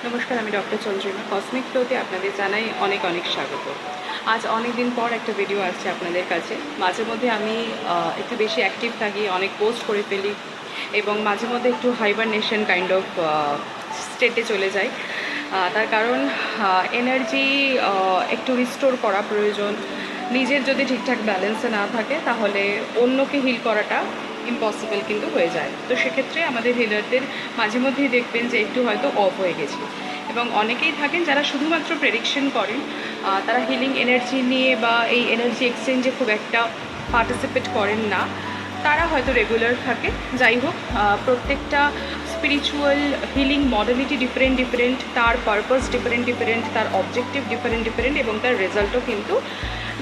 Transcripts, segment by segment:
নমস্কার, আমি doctor Chandrima. Cosmic ফ্লোতে আপনাদের জানাই অনেক অনেক স্বাগত। আজ অনেক দিন পর একটা ভিডিও আসছে আপনাদের কাছে। মাঝে মধ্যে আমি একটু বেশি অ্যাক্টিভ থাকি, অনেক পোস্ট করে ফেলি এবং মাঝে মধ্যে একটু হাইবারনেশন কাইন্ড অফ স্টেটে চলে যাই। তার কারণ এনার্জি একটু রিস্টোর করা প্রয়োজন। নিজের যদি ঠিকঠাক ব্যালেন্সে না থাকে তাহলে অন্যকে হিল করাটা ইম্পসিবল কিন্তু হয়ে যায়। তো সেক্ষেত্রে আমাদের হিলারদের মাঝে মধ্যেই দেখবেন যে একটু হয়তো অফ হয়ে গেছে, এবং অনেকেই থাকেন যারা শুধুমাত্র প্রেডিকশন করেন। তারা হিলিং এনার্জি নিয়ে বা এই এনার্জি এক্সচেঞ্জে খুব একটা পার্টিসিপেট করেন না। তারা হয়তো রেগুলার থাকে। যাই হোক, প্রত্যেকটা spiritual healing modality different different, তার পারপাস ডিফারেন্ট ডিফারেন্ট, তার অবজেক্টিভ ডিফারেন্ট ডিফারেন্ট এবং তার রেজাল্টও কিন্তু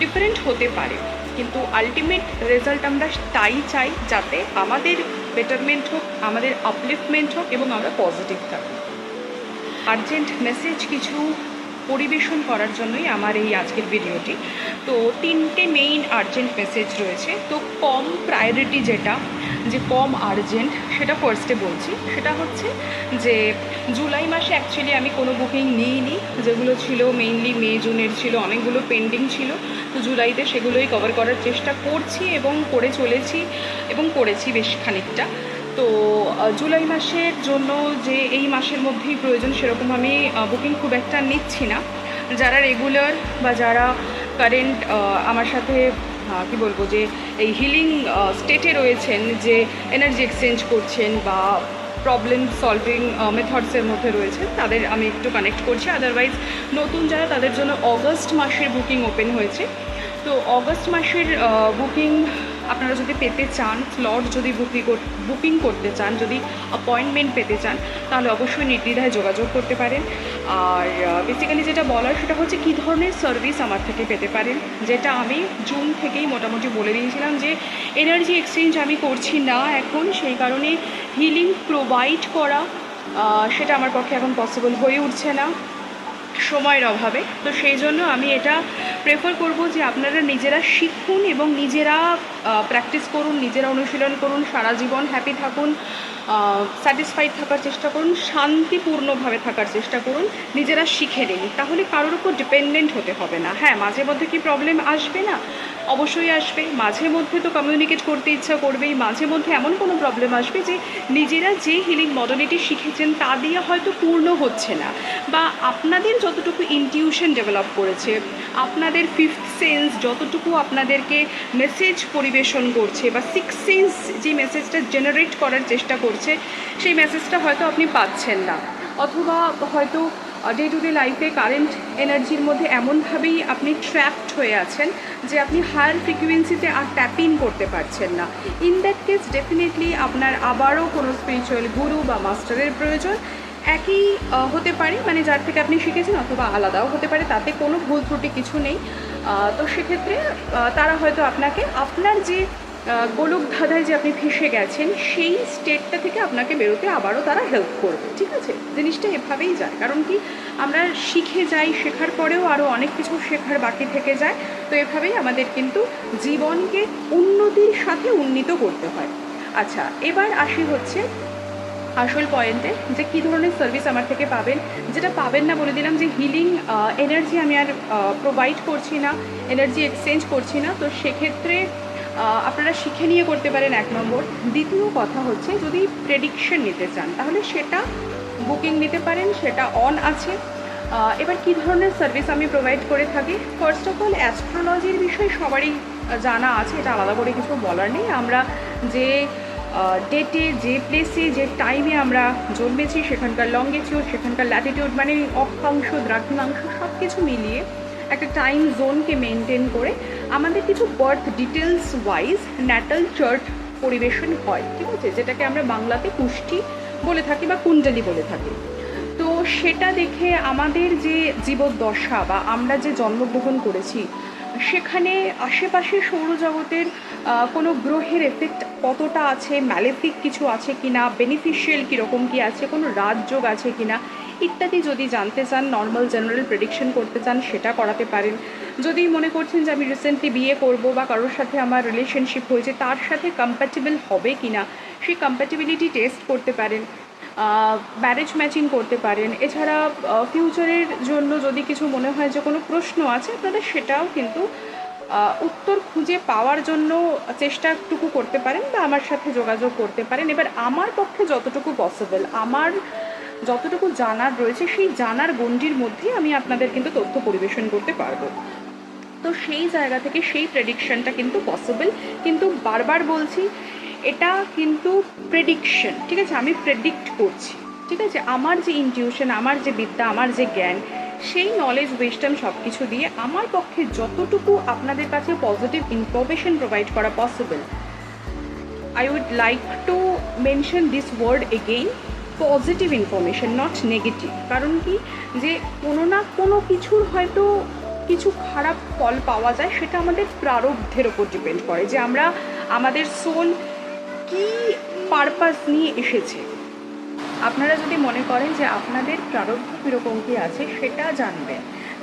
ডিফারেন্ট হতে পারে। কিন্তু আলটিমেট রেজাল্ট আমরা তাই চাই যাতে আমাদের বেটারমেন্ট হোক, আমাদের আপলিফটমেন্ট হোক এবং আমরা পজিটিভ থাকি। আর্জেন্ট মেসেজ কিছু পরিবেশন করার জন্যই আমার এই আজকের ভিডিওটি। তো তিনটে মেইন আর্জেন্ট মেসেজ রয়েছে। তো কম প্রায়োরিটি যেটা, যে কম আর্জেন্ট, সেটা ফার্স্টে বলছি। সেটা হচ্ছে যে জুলাই মাসে অ্যাকচুয়ালি আমি কোনো বুকিং নিইনি। যেগুলো ছিল মেইনলি মে জুনের ছিল, অনেকগুলো পেন্ডিং ছিল। তো জুলাইতে সেগুলোই কভার করার চেষ্টা করছি এবং করে চলেছি এবং করেছি বেশ খানিকটা। তো জুলাই মাসের জন্য যে এই মাসের মধ্যেই প্রয়োজন সেরকম আমি বুকিং খুব একটা নিচ্ছি না। যারা রেগুলার বা যারা কারেন্ট আমার সাথে কি বলবো, যে এই হিলিং স্টেটে রয়েছেন, যে এনার্জি এক্সচেঞ্জ করছেন বা প্রবলেম সলভিং মেথডসের মধ্যে রয়েছেন, তাদের আমি একটু কানেক্ট করছি। আদারওয়াইজ নতুন যারা, তাদের জন্য অগস্ট মাসের বুকিং ওপেন হয়েছে। তো অগস্ট মাসের বুকিং আপনারা যদি পেতে চান, স্লট যদি বুকিং করতে চান, যদি অ্যাপয়েন্টমেন্ট পেতে চান, তাহলে অবশ্যই নির্দ্বিধায় যোগাযোগ করতে পারেন। আর বেসিক্যালি যেটা বলার সেটা হচ্ছে কী ধরনের সার্ভিস আমার থেকে পেতে পারেন, যেটা আমি জুন থেকেই মোটামুটি বলে দিয়েছিলাম যে এনার্জি এক্সচেঞ্জ আমি করছি না এখন, সেই কারণে হিলিং প্রোভাইড করা সেটা আমার পক্ষে এখন পসিবল হয়ে উঠছে না সময়ের অভাবে। তো সেই জন্য আমি এটা প্রেফার করব যে আপনারা নিজেরা শিখুন এবং নিজেরা প্র্যাকটিস করুন, নিজেরা অনুশীলন করুন, সারা জীবন হ্যাপি থাকুন, স্যাটিসফাইড থাকার চেষ্টা করুন, শান্তিপূর্ণভাবে থাকার চেষ্টা করুন, নিজেরা শিখে নিন। তাহলে কারোর উপর ডিপেন্ডেন্ট হতে হবে না। হ্যাঁ, মাঝে মধ্যে কি প্রবলেম আসবে না? অবশ্যই আসবে। মাঝে মধ্যে তো কমিউনিকেট করতে ইচ্ছা করবেই। মাঝে মধ্যে এমন কোনো প্রবলেম আসবে যে নিজেরা যে হিলিং মডেলিটি শিখেছেন তা দিয়ে হয়তো পূর্ণ হচ্ছে না, বা আপনাদের যতটুকু ইনটিউশন ডেভেলপ করেছে, আপনাদের ফিফথ সেন্স যতটুকু আপনাদেরকে মেসেজ পরিবেশন করছে, বা সিক্স সেন্স যে মেসেজটা জেনারেট করার চেষ্টা করছে, সেই মেসেজটা হয়তো আপনি পাচ্ছেন না। অথবা হয়তো ডে টু ডে লাইফে কারেন্ট এনার্জির মধ্যে এমনভাবেই আপনি ট্র্যাপড হয়ে আছেন যে আপনি হায়ার ফ্রিকুয়েন্সিতে আর ট্যাপ ইন করতে পারছেন না। ইন দ্যাট কেস ডেফিনেটলি আপনার আবারও কোনো স্পিরিচুয়াল গুরু বা মাস্টারের প্রয়োজন। একই হতে পারে, মানে যার থেকে আপনি শিখেছেন, অথবা আলাদাও হতে পারে, তাতে কোনো ভুল ত্রুটি কিছু নেই। তো সেক্ষেত্রে তারা হয়তো আপনাকে আপনার যে গোলক ধাঁধায় যে আপনি ফেসে গেছেন সেই স্টেটটা থেকে আপনাকে বেরোতে আবারও তারা হেল্প করবে। ঠিক আছে, জিনিসটা এভাবেই যায়। কারণ কি, আমরা শিখে যাই, শেখার পরেও আরও অনেক কিছু শেখার বাকি থেকে যায়। তো এভাবেই আমাদের কিন্তু জীবনকে উন্নতির সাথে উন্নীত করতে হয়। আচ্ছা, এবার আসি হচ্ছে আসল পয়েন্টে, যে কী ধরনের সার্ভিস আমার থেকে পাবেন। যেটা পাবেন না বলে দিলাম, যে হিলিং এনার্জি আমি আর প্রোভাইড করছি না, এনার্জি এক্সচেঞ্জ করছি না। তো সেক্ষেত্রে আপনারা শিখে নিয়ে করতে পারেন, 1 নম্বর। দ্বিতীয় কথা হচ্ছে, যদি প্রেডিকশন নিতে চান তাহলে সেটা বুকিং নিতে পারেন, সেটা অন আছে। এবার কী ধরনের সার্ভিস আমি প্রোভাইড করে থাকি, ফার্স্ট অফ অল অ্যাস্ট্রোলজির বিষয় সবারই জানা আছে, এটা আলাদা করে কিছু বলার নেই। আমরা যে ডেটে, যে প্লেসে, যে টাইমে আমরা জন্মেছি, সেখানকার লঙ্গিটিউড, সেখানকার ল্যাটিটিউড, মানে অক্ষাংশ, দ্রাঘিমাংশ সব কিছু মিলিয়ে একটা টাইম জোনকে মেনটেন করে আমাদের কিছু birth details wise natal chart পরিবেশন হয়। ঠিক আছে, যেটাকে আমরা বাংলাতে কুষ্ঠি বলে থাকি বা কুণ্ডলী বলে থাকি। তো সেটা দেখে আমাদের যে জীবদ্দশা বা আমরা যে জন্মগ্রহণ করেছি, সেখানে আশেপাশে সৌরজগতের কোনো গ্রহের এফেক্ট কতটা আছে, ম্যালেফিক কিছু আছে কি না, বেনিফিশিয়াল কীরকম কী আছে, কোনো রাজযোগ আছে কি না, ইত্যাদি যদি জানতে চান, নর্মাল জেনারেল প্রেডিকশন করতে চান, সেটা করাতে পারেন। যদি মনে করছেন যে আমি রিসেন্টলি বিয়ে করব বা কারোর সাথে আমার রিলেশনশিপ হয়েছে, তার সাথে কম্প্যাটেবল হবে কি না, সেই কম্প্যাটেবিলিটি টেস্ট করতে পারেন। ম্যারেজ ম্যাচিং করতে পারেন। এছাড়া ফিউচারের জন্য যদি কিছু মনে হয় যে কোনো প্রশ্ন আছে, আপনারা সেটাও কিন্তু উত্তর খুঁজে পাওয়ার জন্য চেষ্টাটুকু করতে পারেন বা আমার সাথে যোগাযোগ করতে পারেন। এবার আমার পক্ষে যতটুকু পসিবল, আমার যতটুকু জানার রয়েছে সেই জানার গণ্ডির মধ্যেই আমি আপনাদের কিন্তু তথ্য পরিবেশন করতে পারবো। তো সেই জায়গা থেকে সেই প্রেডিকশনটা কিন্তু পসিবল, কিন্তু বারবার বলছি এটা কিন্তু প্রেডিকশন, ঠিক আছে? আমি প্রেডিক্ট করছি, ঠিক আছে? আমার যে ইনটিউশন, আমার যে বিদ্যা, আমার যে জ্ঞান, সেই নলেজ উইজডম সব কিছু দিয়ে আমার পক্ষে যতটুকু আপনাদের কাছে পজিটিভ ইনফরমেশন প্রোভাইড করা possible, I would like to mention this word again, positive information, not negative. কারণ কি, যে কোনো না কোনো কিছুর হয়তো কিছু খারাপ ফল পাওয়া যায়, সেটা আমাদের প্রারব্ধের ওপর ডিপেন্ড করে, যে আমরা আমাদের সোল কী পারপাস নিয়ে এসেছে। আপনারা যদি মনে করেন যে আপনাদের প্রারব্ধ কীরকম কী আছে, সেটা জানবেন,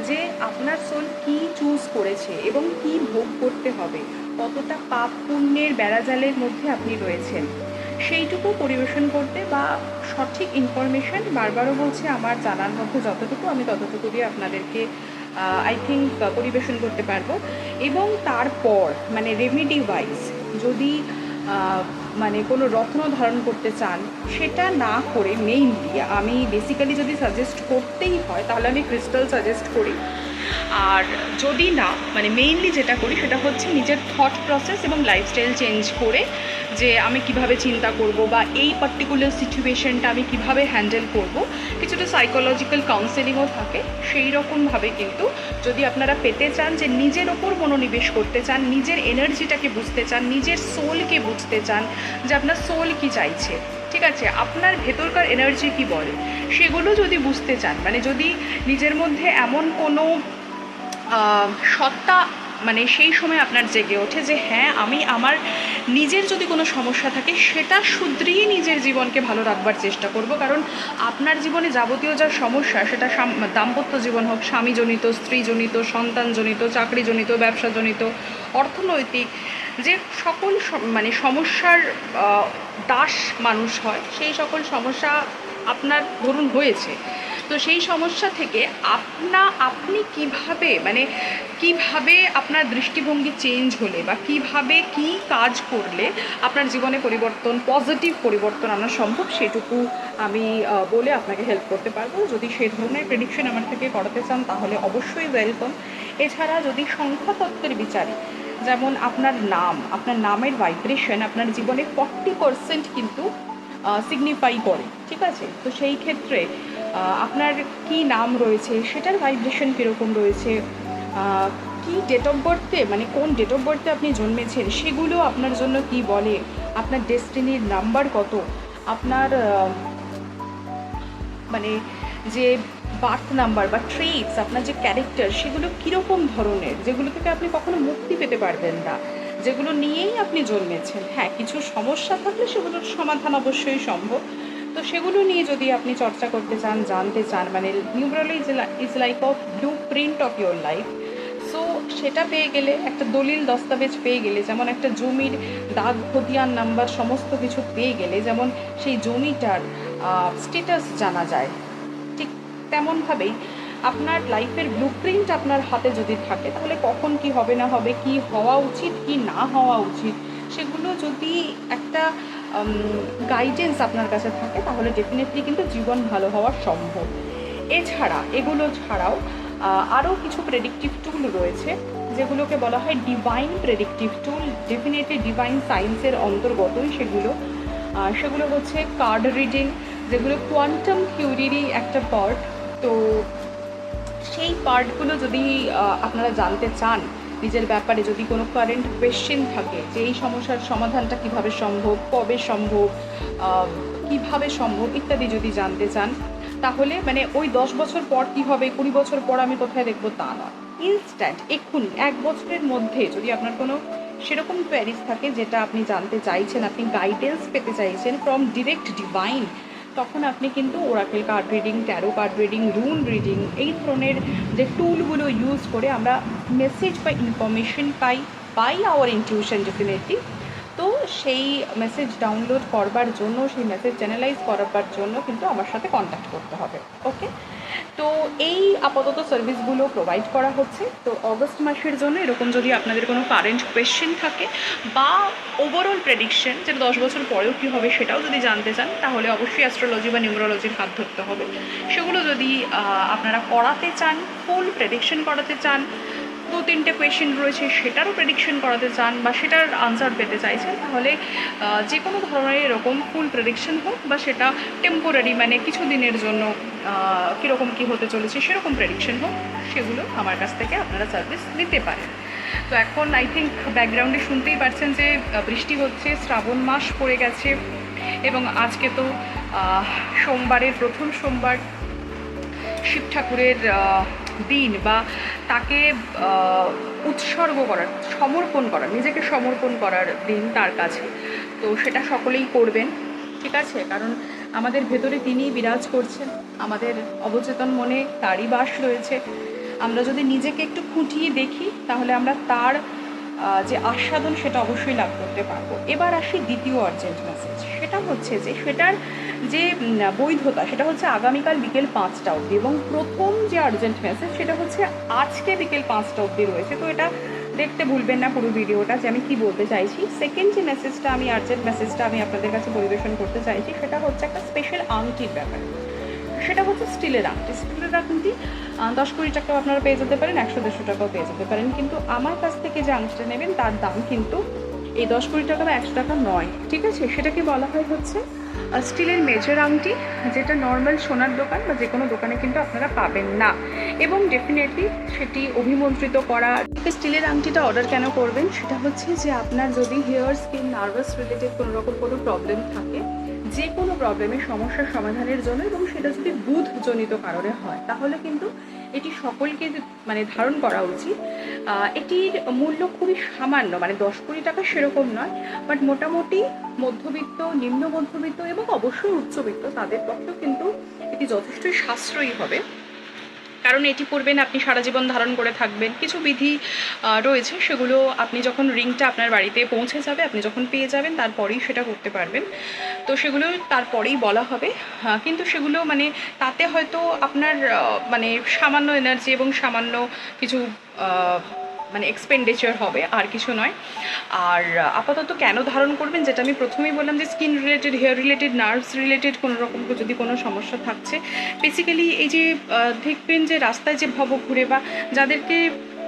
যে আপনার সোল কী চুজ করেছে এবং কী ভোগ করতে হবে, কতটা পাপ পুণ্যের বেড়াজালের মধ্যে আপনি রয়েছেন, সেইটুকু পরিবেশন করতে বা সঠিক ইনফরমেশান, বারবারও বলছি, আমার জানার মধ্যে যতটুকু আমি ততটুকু দিয়ে আপনাদেরকে আই থিঙ্ক পরিবেশন করতে পারবো। এবং তারপর মানে রেমেডি ওয়াইজ যদি মানে কোনো রত্ন ধারণ করতে চান, সেটা না করে মেইনলি আমি বেসিক্যালি যদি সাজেস্ট করতেই হয় তাহলে আমি ক্রিস্টাল সাজেস্ট করি। আর যদি না, মানে মেইনলি যেটা করি সেটা হচ্ছে নিজের থট প্রসেস এবং লাইফস্টাইল চেঞ্জ করে, যে আমি কিভাবে চিন্তা করব বা এই পার্টিকুলার সিচুয়েশনটা আমি কিভাবে হ্যান্ডেল করব। কিছুটা সাইকোলজিক্যাল কাউন্সেলিংও থাকে। সেই রকমভাবে কিন্তু যদি আপনারা পেতে চান, যে নিজের ওপর মনোনিবেশ করতে চান, নিজের এনার্জিটাকে বুঝতে চান, নিজের সোলকে বুঝতে চান, যে আপনার সোল কি চাইছে, ঠিক আছে, আপনার ভেতরকার এনার্জি কি বলে, সেগুলো যদি বুঝতে চান, মানে যদি নিজের মধ্যে এমন কোনো সত্তা মানে সেই সময় আপনার জেগে ওঠে যে হ্যাঁ, আমি আমার নিজের যদি কোনো সমস্যা থাকে সেটা শুধরিয়ে নিজের জীবনকে ভালো রাখবার চেষ্টা করব। কারণ আপনার জীবনে যাবতীয় যা সমস্যা, সেটা দাম্পত্য জীবন হোক, স্বামীজনিত, স্ত্রীজনিত, সন্তানজনিত, চাকরিজনিত, ব্যবসাজনিত, অর্থনৈতিক, যে সকল মানে সমস্যার দাস মানুষ হয়, সেই সকল সমস্যা আপনার ধরুন হয়েছে, তো সেই সমস্যা থেকে আপনি কিভাবে মানে কিভাবে আপনার দৃষ্টিভঙ্গি চেঞ্জ হলে বা কিভাবে কি কাজ করলে আপনার জীবনে পরিবর্তন, পজিটিভ পরিবর্তন আনা সম্ভব, সেটুকু আমি বলে আপনাকে হেল্প করতে পারবো। যদি সেই ধরনের প্রেডিকশন আমার থেকে করাতে চান তাহলে অবশ্যই ওয়েলকাম। এছাড়া যদি সংখ্যাতত্ত্বের বিচারে, যেমন আপনার নাম, আপনার নামের ভাইব্রেশন আপনার জীবনে 40% কিন্তু সিগনিফাই করে, ঠিক আছে? তো সেই ক্ষেত্রে আপনার কি নাম রয়েছে, সেটার ভাইব্রেশন কীরকম রয়েছে, কি ডেট অফ বার্থে, মানে কোন ডেট অফ বার্থে আপনি জন্মেছেন, সেগুলো আপনার জন্য কি বলে, আপনার ডেস্টিনির নাম্বার কত, আপনার মানে যে বার্থ নাম্বার বা ট্রেটস, আপনার যে ক্যারেক্টার, সেগুলো কীরকম ধরনের, যেগুলো থেকে আপনি কখনো মুক্তি পেতে পারবেন না, যেগুলো নিয়েই আপনি জন্মেছেন। হ্যাঁ, কিছু সমস্যা থাকলে সেগুলোর সমাধান অবশ্যই সম্ভব। তো সেগুলো নিয়ে যদি আপনি চর্চা করতে চান, জানতে চান, মানে numerology is like of blue print of your life. So সেটা পেয়ে গেলে, একটা দলিল দস্তাবেজ পেয়ে গেলে, যেমন একটা জমির দাগ খতিয়ান নাম্বার সমস্ত কিছু পেয়ে গেলে যেমন সেই জমিটার স্ট্যাটাস জানা যায়, ঠিক তেমনভাবেই আপনার লাইফের ব্লু প্রিন্ট আপনার হাতে যদি থাকে, তাহলে কখন কি হবে না হবে, কি হওয়া উচিত কি না হওয়া উচিত, সেগুলো যদি একটা গাইডেন্স আপনার কাছে থাকে, তাহলে ডেফিনেটলি কিন্তু জীবন ভালো হওয়া সম্ভব। এছাড়া এগুলো ছাড়াও আরও কিছু প্রেডিক্টিভ টুল রয়েছে, যেগুলোকে বলা হয় ডিভাইন প্রেডিক্টিভ টুল। ডেফিনেটলি ডিভাইন সায়েন্সের অন্তর্গতই সেগুলো হচ্ছে কার্ড রিডিং, যেগুলো কোয়ান্টাম থিওরিরই একটা পার্ট। তো সেই পার্টগুলো যদি আপনারা জানতে চান, নিজের ব্যাপারে যদি কোনো কারেন্ট কোয়েশ্চেন থাকে, যে এই সমস্যার সমাধানটা কিভাবে সম্ভব, কবে সম্ভব, কিভাবে সম্ভব ইত্যাদি যদি জানতে চান, তাহলে মানে ওই 10 বছর পর কী হবে, 20 বছর পর আমি কোথায় দেখবো, তা নয়, ইনস্ট্যান্ট এক্ষুনি 1 বছরের মধ্যে যদি আপনার কোনো সেরকম কোয়ারিজ থাকে যেটা আপনি জানতে চাইছেন, আপনি গাইডেন্স পেতে চাইছেন ফ্রম ডিরেক্ট ডিভাইন, তখন আপনি কিন্তু oracle card reading, tarot card reading, rune reading, এই ধরনের যে টুলগুলো ইউজ করে আমরা মেসেজ বা ইনফরমেশন পাই আওয়ার ইনটিউশন ডেফিনেটলি। তো সেই মেসেজ ডাউনলোড করবার জন্য, সেই মেসেজ চ্যানেলাইজ করবার জন্য কিন্তু আমার সাথে কন্ট্যাক্ট করতে হবে। ওকে, তো এই আপাতত সার্ভিসগুলো প্রোভাইড করা হচ্ছে। তো অগস্ট মাসের জন্য এরকম যদি আপনাদের কোনো কারেন্ট কোয়েশ্চেন থাকে বা ওভারঅল প্রেডিকশন, যেটা 10 বছর পরেও কী হবে সেটাও যদি জানতে চান, তাহলে অবশ্যই অ্যাস্ট্রোলজি বা নিউমোরোলজির হাত ধরতে হবে। সেগুলো যদি আপনারা করাতে চান, ফুল প্রেডিকশন করাতে চান, 2-3টে কোয়েশ্চেন রয়েছে সেটারও প্রেডিকশন করাতে চান বা সেটার আনসার পেতে চাইছেন, তাহলে যে কোনো ধরনের এরকম ফুল প্রেডিকশন হোক বা সেটা টেম্পোরারি মানে কিছু দিনের জন্য কীরকম কী হতে চলেছে সেরকম প্রেডিকশন হোক, সেগুলো আমার কাছ থেকে আপনারা সার্ভিস নিতে পারেন। তো এখন আই থিঙ্ক ব্যাকগ্রাউন্ডে শুনতেই পারছেন যে বৃষ্টি হচ্ছে, শ্রাবণ মাস পড়ে গেছে এবং আজকে তো সোমবারের প্রথম সোমবার, শিব ঠাকুরের দিন বা তাকে উৎসর্গ করার, সমর্পণ করার, নিজেকে সমর্পণ করার দিন তার কাছে। তো সেটা সকলেই করবেন, ঠিক আছে? কারণ আমাদের ভেতরে তিনিই বিরাজ করছেন, আমাদের অবচেতন মনে তারই বাস রয়েছে। আমরা যদি নিজেকে একটু খুঁটিয়ে দেখি তাহলে আমরা তার যে আস্বাদন সেটা অবশ্যই লাভ করতে পারবো। এবার আসি দ্বিতীয় আর্জেন্ট মেসেজ। সেটা হচ্ছে যে সেটার যে বৈধতা সেটা হচ্ছে আগামীকাল বিকেল 5টা অবধি, এবং প্রথম যে আর্জেন্ট মেসেজ সেটা হচ্ছে আজকে বিকেল 5টা অবধি রয়েছে। তো এটা দেখতে ভুলবেন না পুরো ভিডিওটা, যে আমি কি বলতে চাইছি। সেকেন্ড যে মেসেজটা, আমি আর্জেন্ট মেসেজটা আমি আপনাদের কাছে পরিবেশন করতে চাইছি, সেটা হচ্ছে একটা স্পেশাল আংটির ব্যাপার। সেটা হচ্ছে স্টিলের আংটি। স্টিলের আংটি 10-20 টাকাও আপনারা পেয়ে যেতে পারেন, 100-150 টাকাও পেয়ে যেতে পারেন, কিন্তু আমার কাছ থেকে যে আংটিটা নেবেন তার দাম কিন্তু এই 10-20 টাকা বা 100 টাকা নয়, ঠিক আছে? সেটাকে বলা হয় হচ্ছে স্টিলের মেজর আংটি, যেটা নর্মাল সোনার দোকান বা যে কোনো দোকানে কিন্তু আপনারা পাবেন না, এবং ডেফিনেটলি সেটি অভিমন্ত্রিত করা। স্টিলের আংটিটা অর্ডার কেন করবেন, সেটা হচ্ছে যে আপনার যদি হেয়ার, স্কিন, নার্ভাস রিলেটেড কোনো রকম কোনো প্রবলেম থাকে, যে কোনো প্রবলেমের সমস্যার সমাধানের জন্য, এবং সেটা যদি বুধজনিত কারণে হয়, তাহলে কিন্তু এটি সকলকে মানে ধারণ করা উচিত। এটির মূল্য খুবই সামান্য, মানে 10-20 টাকা সেরকম নয়, বাট মোটামুটি মধ্যবিত্ত, নিম্ন মধ্যবিত্ত এবং অবশ্যই উচ্চবিত্ত তাদের পক্ষেও কিন্তু এটি যথেষ্টই সাশ্রয়ী হবে। কারণ এটি পরবেন, আপনি সারা জীবন ধারণ করে থাকবেন। কিছু বিধি রয়েছে, সেগুলো আপনি যখন রিংটা আপনার বাড়িতে পৌঁছে যাবে, আপনি যখন পেয়ে যাবেন তারপরেই সেটা করতে পারবেন। তো সেগুলো তারপরেই বলা হবে, কিন্তু সেগুলো মানে তাতে হয়তো আপনার মানে সামান্য এনার্জি এবং সামান্য কিছু মানে এক্সপেন্ডিচার হবে, আর কিছু নয়। আর আপাতত কেন ধারণ করবেন, যেটা আমি প্রথমেই বললাম যে skin related, hair related, nerves related কোনো রকম যদি কোনো সমস্যা থাকছে, বেসিক্যালি এই যে দেখবেন যে রাস্তায় যে ভব ঘুরে বা যাদেরকে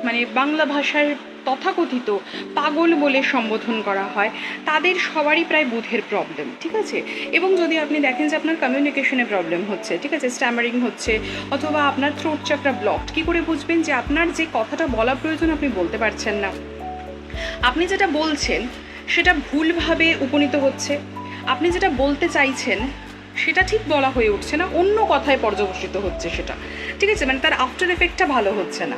মানে বাংলা ভাষায় তথাকথিত পাগল বলে সম্বোধন করা হয়, তাদের সবারই প্রায় বুধের প্রবলেম, ঠিক আছে? এবং যদি আপনি দেখেন যে আপনার কমিউনিকেশনে প্রবলেম হচ্ছে, ঠিক আছে, স্ট্যামারিং হচ্ছে, অথবা আপনার থ্রোট চাকরা ব্লকড, কী করে বুঝবেন যে আপনার যে কথাটা বলা প্রয়োজন আপনি বলতে পারছেন না, আপনি যেটা বলছেন সেটা ভুলভাবে উপনীত হচ্ছে, আপনি যেটা বলতে চাইছেন সেটা ঠিক বলা হয়ে উঠছে না, অন্য কথায় পর্যবসিত হচ্ছে সেটা, ঠিক আছে? মানে তার আফটার এফেক্টটা ভালো হচ্ছে না,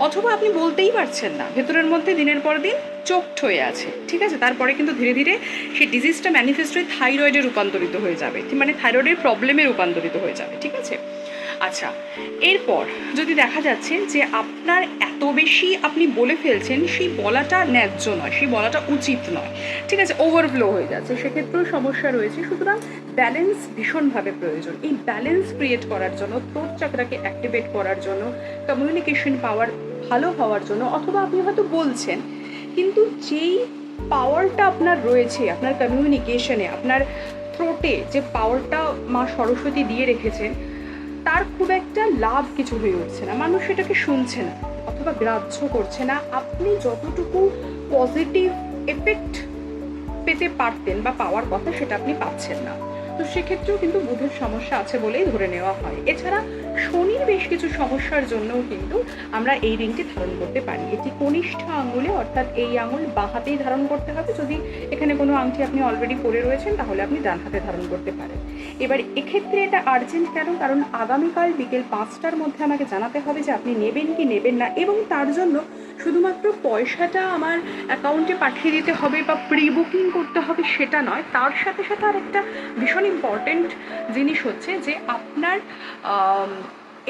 অথবা আপনি বলতেই পারছেন না, ভেতরের মধ্যে দিনের পর দিন চোখড হয়ে আছে, ঠিক আছে? তারপরে কিন্তু ধীরে ধীরে সেই ডিজিজটা ম্যানিফেস্ট হয়ে থাইরয়েডে রূপান্তরিত হয়ে যাবে, মানে থাইরয়েডের প্রবলেমে রূপান্তরিত হয়ে যাবে, ঠিক আছে? আচ্ছা, এরপর যদি দেখা যাচ্ছে যে আপনার এত বেশি আপনি বলে ফেলছেন, সেই বলাটা ন্যায্য নয়, সেই বলাটা উচিত নয়, ঠিক আছে, ওভারফ্লো হয়ে যাচ্ছে, সেক্ষেত্রেও সমস্যা রয়েছে। সুতরাং ব্যালেন্স ভীষণভাবে প্রয়োজন। এই ব্যালেন্স ক্রিয়েট করার জন্য, থ্রোট চাকরাকে অ্যাক্টিভেট করার জন্য, কমিউনিকেশন পাওয়ার ভালো হওয়ার জন্য, অথবা আপনি হয়তো বলছেন কিন্তু যেই পাওয়ারটা আপনার রয়েছে আপনার কমিউনিকেশনে, আপনার থ্রোটে যে পাওয়ারটা মা সরস্বতী দিয়ে রেখেছেন, তার খুব একটা লাভ কিছু হয়ে উঠছে না, মানুষ সেটাকে শুনছে না অথবা গ্রাহ্য করছে না। আপনি যতটুকু পজিটিভ এফেক্ট পেতে পারতেন বা পাওয়ার কথা সেটা আপনি পাচ্ছেন না। তো সেক্ষেত্রেও কিন্তু বুধের সমস্যা আছে বলেই ধরে নেওয়া হয়। এছাড়া শনির বেশ কিছু সমস্যার জন্যও কিন্তু আমরা এই রিংটি ধারণ করতে পারি। এটি কনিষ্ঠ আঙুলে, অর্থাৎ এই আঙুল বাঁ হাতেই ধারণ করতে হবে। যদি এখানে কোনো আংটি আপনি অলরেডি পরে রয়েছেন তাহলে আপনি ডান হাতে ধারণ করতে পারেন। এবার এক্ষেত্রে এটা আর্জেন্ট কেন? কারণ আগামীকাল বিকেল 5টার মধ্যে আমাকে জানাতে হবে যে আপনি নেবেন কি নেবেন না, এবং তার জন্য শুধুমাত্র পয়সাটা আমার অ্যাকাউন্টে পাঠিয়ে দিতে হবে বা প্রি বুকিং করতে হবে সেটা নয়, তার সাথে সাথে আর একটা ভীষণ ইম্পর্টেন্ট জিনিস হচ্ছে যে আপনার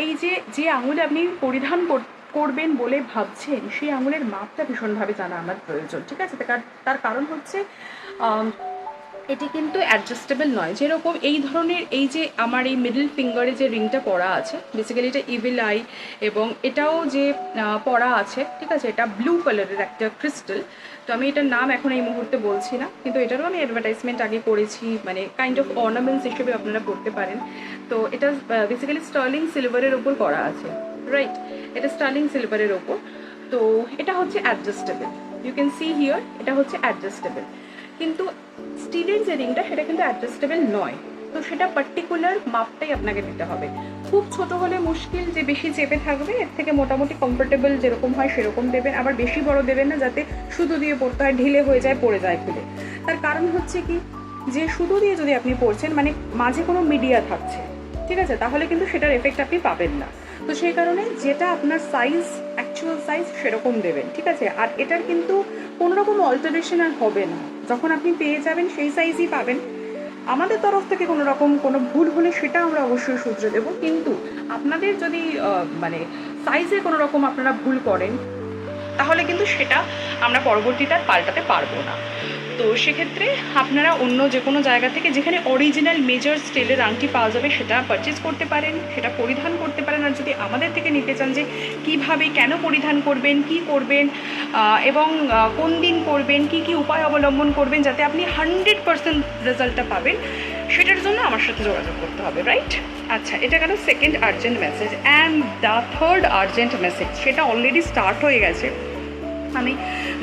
এই যে আঙুলে আপনি পরিধান করবেন বলে ভাবছেন সেই আঙুলের মাপটা ভীষণভাবে জানা আমার প্রয়োজন, ঠিক আছে? তার কারণ হচ্ছে এটি কিন্তু অ্যাডজাস্টেবল নয়। যেরকম এই ধরনের এই যে আমার এই মিডল ফিঙ্গারে যে রিংটা পরা আছে, বেসিক্যালি এটা ইভিল আই, এবং এটাও যে পরা আছে, ঠিক আছে, এটা ব্লু কালারের একটা ক্রিস্টাল। তো আমি এটার নাম এখন এই মুহূর্তে বলছি না, কিন্তু এটারও আমি অ্যাডভার্টাইজমেন্ট আগে করেছি, মানে কাইন্ড অফ অর্নামেন্টস হিসেবে আপনারা পড়তে পারেন। তো এটা বেসিক্যালি স্টার্লিং সিলভারের ওপর করা আছে, রাইট? এটা স্টার্লিং সিলভারের ওপর। তো এটা হচ্ছে adjustable, you can see here, এটা হচ্ছে অ্যাডজাস্টেবল। কিন্তু স্টিলের যে রিংটা সেটা কিন্তু অ্যাডজাস্টেবল নয়। তো সেটা পার্টিকুলার মাপটাই আপনাকে দিতে হবে। খুব ছোট হলে মুশকিল, যে বেশি চেপে থাকবে, এর থেকে মোটামুটি কমফোর্টেবল যেরকম হয় সেরকম দেবেন। আবার বেশি বড় দেবেন না, যাতে সুতো দিয়ে পড়তে হয়, ঢিলে হয়ে যায়, পড়ে যায় খুলে। তার কারণ হচ্ছে কি, যে সুতো দিয়ে যদি আপনি পড়ছেন, মানে মাঝে কোনো মিডিয়া থাকছে, ঠিক আছে, তাহলে কিন্তু সেটার এফেক্ট আপনি পাবেন না। তো সেই কারণে যেটা আপনার সাইজ, অ্যাকচুয়াল সাইজ, সেরকম দেবেন, ঠিক আছে? আর এটার কিন্তু কোনো রকম অল্টারেশন আর হবে না, যখন আপনি পেয়ে যাবেন সেই সাইজই পাবেন। আমাদের তরফ থেকে কোনো রকম কোনো ভুল হলে সেটা আমরা অবশ্যই শুধরে দেবো, কিন্তু আপনাদের যদি মানে সাইজে কোনো রকম আপনারা ভুল করেন, তাহলে কিন্তু সেটা আমরা পরবর্তীতে আর পাল্টাতে পারবো না। তো সেক্ষেত্রে আপনারা অন্য যে কোনো জায়গা থেকে যেখানে অরিজিনাল মেজর স্টিলের আংটি পাওয়া যাবে সেটা পারচেজ করতে পারেন, সেটা পরিধান করতে পারেন। আর যদি আমাদের থেকে নিতে চান যে কীভাবে, কেন পরিধান করবেন, কি করবেন, এবং কোন দিন করবেন, কি কি উপায় অবলম্বন করবেন যাতে আপনি 100% রেজাল্টটা পাবেন, সেটার জন্য আমার সাথে যোগাযোগ করতে হবে, রাইট? আচ্ছা, এটা গেল second urgent message. And the third urgent message, সেটা অলরেডি স্টার্ট হয়ে গেছে। আমি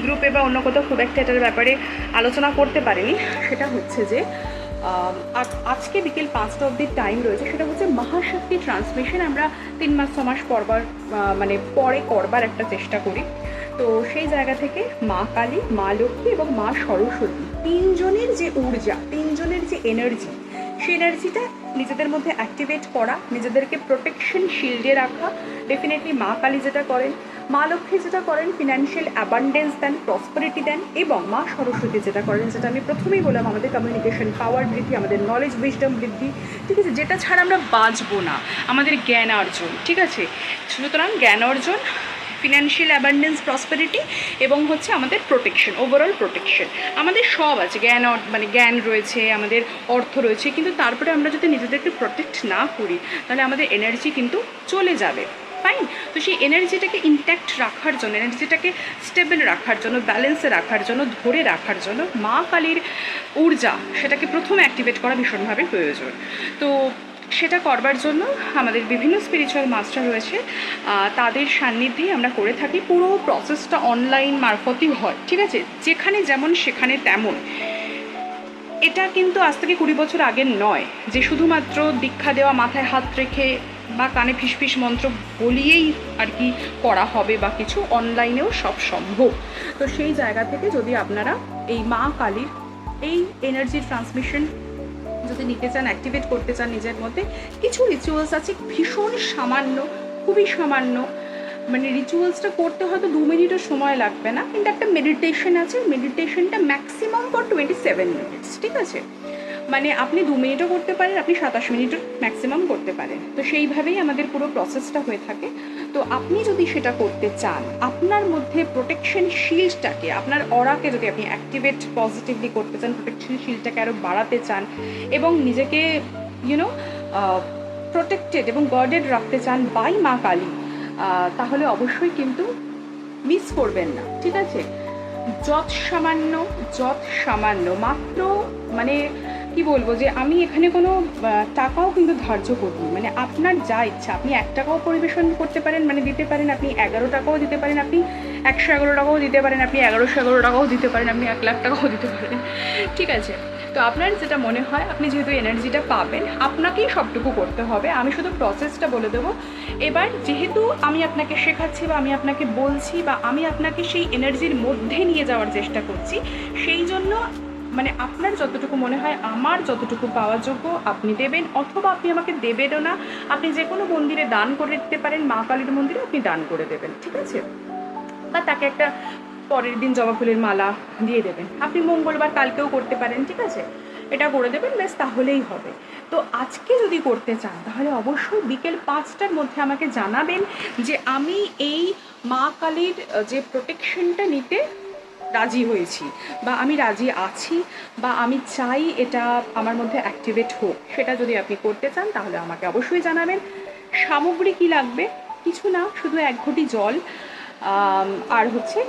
গ্রুপে বা অন্য কোথাও খুব একটা এটার ব্যাপারে আলোচনা করতে পারিনি। সেটা হচ্ছে যে আজকে বিকেল 5টা অবধি টাইম রয়েছে। সেটা হচ্ছে মহাশক্তি ট্রান্সমিশন। আমরা 3 মাস 6 মাস পরবার মানে পরে করবার একটা চেষ্টা করি। তো সেই জায়গা থেকে মা কালী, মা লক্ষ্মী এবং মা সরস্বতী, তিনজনের যে ঊর্জা, তিনজনের যে এনার্জি, সেই এনার্জিটা নিজেদের মধ্যে অ্যাক্টিভেট করা, নিজেদেরকে প্রোটেকশন শিল্ডে রাখা। ডেফিনেটলি মা কালী যেটা করেন, মা লক্ষ্মী যেটা করেন ফিনান্সিয়াল অ্যাবান্ডেন্স দেন, প্রসপারিটি দেন, এবং মা সরস্বতী যেটা করেন, যেটা আমি প্রথমেই বললাম, আমাদের কমিউনিকেশন পাওয়ার বৃদ্ধি, আমাদের নলেজ উইজডম বৃদ্ধি, ঠিক আছে, যেটা ছাড়া আমরা বাঁচবো না, আমাদের জ্ঞান অর্জন, ঠিক আছে। সুতরাং জ্ঞান অর্জন, ফিনান্সিয়াল অ্যাবান্ডেন্স, প্রসপারিটি, এবং হচ্ছে আমাদের প্রোটেকশন, ওভারঅল প্রোটেকশন, আমাদের সব আছে। জ্ঞান মানে জ্ঞান রয়েছে, আমাদের অর্থ রয়েছে, কিন্তু তারপরে আমরা যদি নিজেদেরকে প্রোটেক্ট না করি তাহলে আমাদের এনার্জি কিন্তু চলে যাবে, ফাইন। তো সেই এনার্জিটাকে ইনট্যাক্ট রাখার জন্য, এনার্জিটাকে স্টেবল রাখার জন্য, ব্যালেন্সে রাখার জন্য, ধরে রাখার জন্য মা কালীর ঊর্জা, সেটাকে প্রথমে অ্যাক্টিভেট করা ভীষণভাবে প্রয়োজন। তো সেটা করবার জন্য আমাদের বিভিন্ন স্পিরিচুয়াল মাস্টার রয়েছে, তাদের সান্নিধ্যেই আমরা করে থাকি। পুরো প্রসেসটা অনলাইন মারফতই হয়, ঠিক আছে, যেখানে যেমন সেখানে তেমন। এটা কিন্তু আজ থেকে 20 বছর আগের নয় যে শুধুমাত্র দীক্ষা দেওয়া, মাথায় হাত রেখে বা কানে ফিসফিস মন্ত্র বলিয়েই আর কি করা হবে বা কিছু, অনলাইনেও সব সম্ভব। তো সেই জায়গা থেকে যদি আপনারা এই মা কালীর এই এনার্জি ট্রান্সমিশন যদি নিতে চান, অ্যাক্টিভেট করতে চান নিজের মধ্যে, কিছু রিচুয়ালস আছে, ভীষণ সামান্য, খুবই সামান্য, মানে রিচুয়ালসটা করতে হয়তো 2 মিনিটও সময় লাগবে না, কিন্তু একটা মেডিটেশন আছে, মেডিটেশনটা ম্যাক্সিমাম ফর 27 মিনিটস, ঠিক আছে। মানে আপনি 2 মিনিটও করতে পারেন, আপনি 27 মিনিটও ম্যাক্সিমাম করতে পারেন। তো সেইভাবেই আমাদের পুরো প্রসেসটা হয়ে থাকে। তো আপনি যদি সেটা করতে চান, আপনার মধ্যে প্রোটেকশন শিল্ডটাকে, আপনার অরাকে যদি আপনি অ্যাক্টিভেট পজিটিভলি করতে চান, প্রোটেকশন শিল্ডটাকে আরও বাড়াতে চান এবং নিজেকে প্রোটেক্টেড এবং গার্ডেড রাখতে চান বাই মা কালী, তাহলে অবশ্যই কিন্তু মিস করবেন না, ঠিক আছে। যত সামান্য মাত্র, মানে কি বলবো, যে আমি এখানে কোনো টাকাও কিন্তু ধার্য করিনি, মানে আপনার যা ইচ্ছা, আপনি 1 টাকাও পরিবেশন করতে পারেন, মানে দিতে পারেন, আপনি 11 টাকাও দিতে পারেন, আপনি 111 টাকাও দিতে পারেন, আপনি 1111 টাকাও দিতে পারেন, আপনি 1 লাখ টাকাও দিতে পারেন, ঠিক আছে। তো আপনার যেটা মনে হয়, আপনি যেহেতু এনার্জিটা পাবেন, আপনাকেই সবটুকু করতে হবে। আমি শুধু প্রসেসটা বলে দেবো। এবার যেহেতু আমি আপনাকে শেখাচ্ছি বা আমি আপনাকে বলছি বা আমি আপনাকে সেই এনার্জির মধ্যে নিয়ে যাওয়ার চেষ্টা করছি, সেই জন্য মানে আপনার যতটুকু মনে হয় আমার যতটুকু পাওয়ার যোগ্য আপনি দেবেন, অথবা আপনি আমাকে দেবেনও না, আপনি যে কোনো মন্দিরে দান করে দিতে পারেন, মা কালীর মন্দিরে আপনি দান করে দেবেন, ঠিক আছে, বা তাকে একটা পরের দিন জবা ফুলের মালা দিয়ে দেবেন। আপনি মঙ্গলবার কালকেও করতে পারেন, ঠিক আছে। এটা করে দেবেন, ব্যাস তাহলেই হবে। তো আজকে যদি করতে চান তাহলে অবশ্যই বিকেল 5টার মধ্যে আমাকে জানাবেন যে আমি এই মা কালীর যে প্রোটেকশনটা নিতে রাজি হয়েছি, বা আমি রাজি আছি, বা আমি চাই এটা আমার মধ্যে অ্যাক্টিভেট হোক। সেটা যদি আপনি করতে চান তাহলে আমাকে অবশ্যই জানাবেন। সামগ্রী কী লাগবে? কিছু না, শুধু 1 ঘটি জল আর হচ্ছে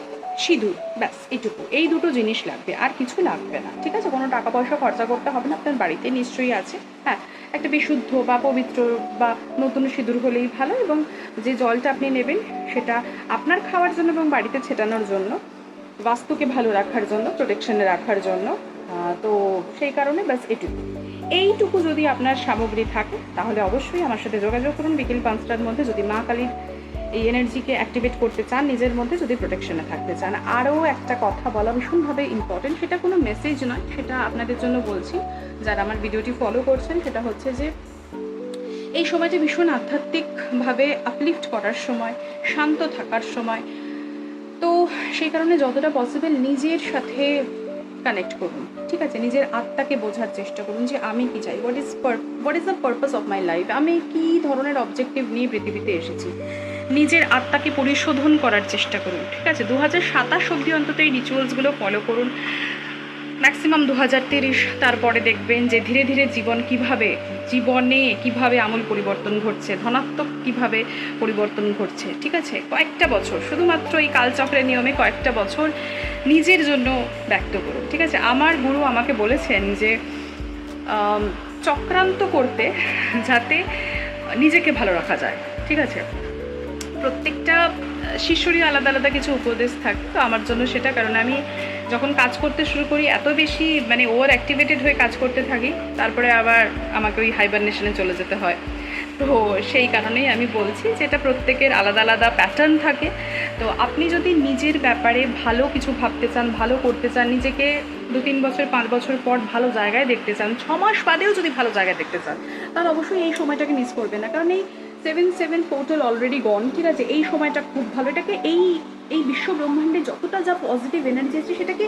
সিঁদুর, ব্যাস এইটুকু, এই দুটো জিনিস লাগবে, আর কিছু লাগবে না। ঠিক আছে, কোনো টাকা পয়সা খরচা করতে হবে না, আপনার বাড়িতে নিশ্চয়ই আছে। হ্যাঁ, একটা বিশুদ্ধ বা পবিত্র বা নতুন সিঁদুর হলেই ভালো, এবং যে জলটা আপনি নেবেন সেটা আপনার খাওয়ার জন্য এবং বাড়িতে ছেটানোর জন্য, বাস্তুকে ভালো রাখার জন্য, প্রোটেকশনে রাখার জন্য। তো সেই কারণে ব্যাস এইটুকু যদি আপনার সামগ্রী থাকে তাহলে অবশ্যই আমার সাথে যোগাযোগ করুন বিকেল 5টার মধ্যে, যদি মা কালীর এই এনার্জিকে অ্যাক্টিভেট করতে চান, নিজের মধ্যে যদি প্রোটেকশনে থাকতে চান। আরও একটা কথা বলা ভীষণভাবে ইম্পর্টেন্ট, সেটা কোনো মেসেজ নয়, সেটা আপনাদের জন্য বলছি যারা আমার ভিডিওটি ফলো করছেন। সেটা হচ্ছে যে এই সময়টা ভীষণ আধ্যাত্মিকভাবে আপলিফ্ট করার সময়, শান্ত থাকার সময়। তো সেই কারণে যতটা পসিবল নিজের সাথে কানেক্ট করুন। ঠিক আছে, নিজের আত্মাকে বোঝার চেষ্টা করুন যে আমি কি চাই, what is the purpose of my life, আমি কী ধরনের অবজেক্টিভ নিয়ে পৃথিবীতে এসেছি। নিজের আত্মাকে পরিশোধন করার চেষ্টা করুন। ঠিক আছে, 2027 অবধি অন্তত এই রিচুয়ালসগুলো ফলো করুন, ম্যাক্সিমাম 2030। তারপরে দেখবেন যে ধীরে ধীরে জীবনে কিভাবে আমূল পরিবর্তন ঘটছে, ধনাত্মক কিভাবে পরিবর্তন ঘটছে। ঠিক আছে, কয়েকটা বছর, শুধুমাত্র এই কালচক্রের নিয়মে কয়েকটা বছর নিজের জন্য ব্যক্ত করুন। ঠিক আছে, আমার গুরু আমাকে বলেছেন যে চক্রান্ত করতে, যাতে নিজেকে ভালো রাখা যায়। ঠিক আছে, প্রত্যেকটা শিষ্যরই আলাদা আলাদা কিছু উপদেশ থাকে, তো আমার জন্য সেটা, কারণ আমি যখন কাজ করতে শুরু করি এত বেশি ওভার অ্যাক্টিভেটেড হয়ে কাজ করতে থাকি, তারপরে আবার আমাকে ওই হাইবারনেশনে চলে যেতে হয়। তো সেই কারণেই আমি বলছি যে এটা প্রত্যেকের আলাদা আলাদা প্যাটার্ন থাকে। তো আপনি যদি নিজের ব্যাপারে ভালো কিছু ভাবতে চান, ভালো করতে চান, নিজেকে 2-3 বছর 5 বছর পর ভালো জায়গায় দেখতে চান, 6 মাস বাদেও যদি ভালো জায়গায় দেখতে চান, তাহলে অবশ্যই এই সময়টাকে মিস করবেন না। কারণ এই 7/7 পোর্টাল অলরেডি গন। ঠিক আছে, এই সময়টা খুব ভালো। এটাকে এই বিশ্ব ব্রহ্মাণ্ডে যতটা যা পজিটিভ এনার্জি আছে সেটাকে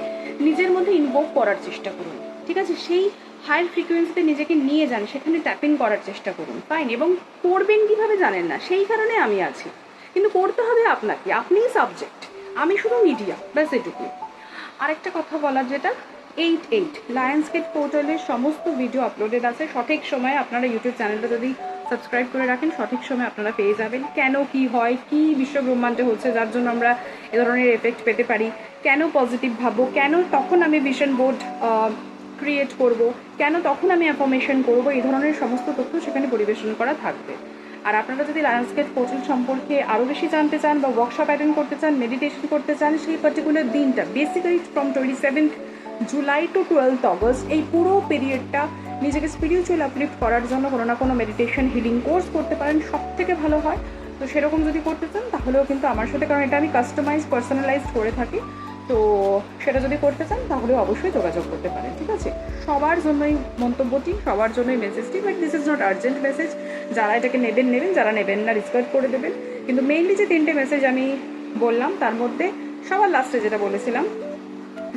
নিজের মধ্যে ইনভোক করার চেষ্টা করুন। ঠিক আছে, সেই হায়ার ফ্রিকোয়েন্সিতে নিজেকে নিয়ে যান, সেখানে ট্যাপিং করার চেষ্টা করুন। ফাইন, এবং করবেন কীভাবে জানেন না, সেই কারণে আমি আছি, কিন্তু করতে হবে আপনাকে, আপনিই সাবজেক্ট, আমি শুধু মিডিয়া, ব্যাস এটুকু। আরেকটা কথা বলার, যেটা 8/8 লায়ন্সগেট পোর্টালের সমস্ত ভিডিও আপলোডেড আছে সঠিক সময়ে। আপনারা ইউটিউব চ্যানেলটা যদি সাবস্ক্রাইব করে রাখেন, সঠিক সময় আপনারা পেয়ে যাবেন। কেন কি হয়, কি বিশ্ব ব্রহ্মাণ্ডে হচ্ছে যার জন্য আমরা এ ধরনের এফেক্ট পেতে পারি, কেন পজিটিভ ভাববো, কেন তখন আমি ভিশন বোর্ড ক্রিয়েট করব, কেন তখন আমি অ্যাফার্মেশন করব, এই ধরনের সমস্ত তথ্য সেখানে পরিবেশন করা থাকবে। আর আপনারা যদি লায়ন্সগেট পোর্টাল সম্পর্কে আরও বেশি জানতে চান, বা ওয়ার্কশপ অ্যাটেন্ড করতে চান, মেডিটেশন করতে চান, সেই পার্টিকুলার দিনটা, basically from 27th July to 12th August, এই পুরো পিরিয়ডটা নিজেকে স্পিরিচুয়াল আপলিফ্ট করার জন্য কোনো না কোনো মেডিটেশন হিলিং কোর্স করতে পারেন, সব থেকে ভালো হয়। তো সেরকম যদি করতে চান তাহলেও কিন্তু আমার সাথে, কারণ এটা আমি কাস্টমাইজ পার্সোনালাইজড করে থাকি, তো সেটা যদি করতে চান তাহলেও অবশ্যই যোগাযোগ করতে পারেন। ঠিক আছে, সবার জন্যই মন্তব্যটি, সবার জন্যই মেসেজটি, but this is not urgent message. যারা এটাকে নেবেন, যারা নেবেন না রিসপেক্ট করে দেবেন। কিন্তু মেইনলি যে 3টে মেসেজ আমি বললাম, তার মধ্যে সবার লাস্টে যেটা বলেছিলাম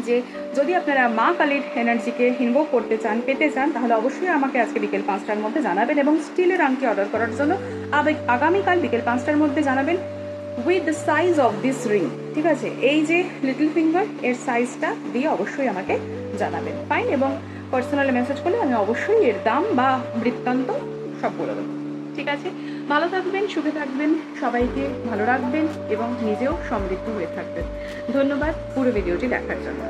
যে যদি আপনারা মা কালীর এনার্জিকে ইনভোক করতে চান, পেতে চান, তাহলে অবশ্যই আমাকে আজকে বিকেল 5টার মধ্যে জানাবেন, এবং স্টিলের আংটি অর্ডার করার জন্য আগামীকাল বিকেল 5টার মধ্যে জানাবেন with the size of this ring. ঠিক আছে, এই যে লিটল ফিঙ্গার, এর সাইজটা দিয়ে অবশ্যই আমাকে জানাবেন। ফাইন, এবং পার্সোনালি মেসেজ করলে আমি অবশ্যই এর দাম বা বৃত্তান্ত সব বলে দেবো। ঠিক আছে, ভালো থাকবেন, সুখে থাকবেন, সবাইকে ভালো রাখবেন এবং নিজেও সমৃদ্ধ হয়ে থাকবেন। ধন্যবাদ পুরো ভিডিওটি দেখার জন্য।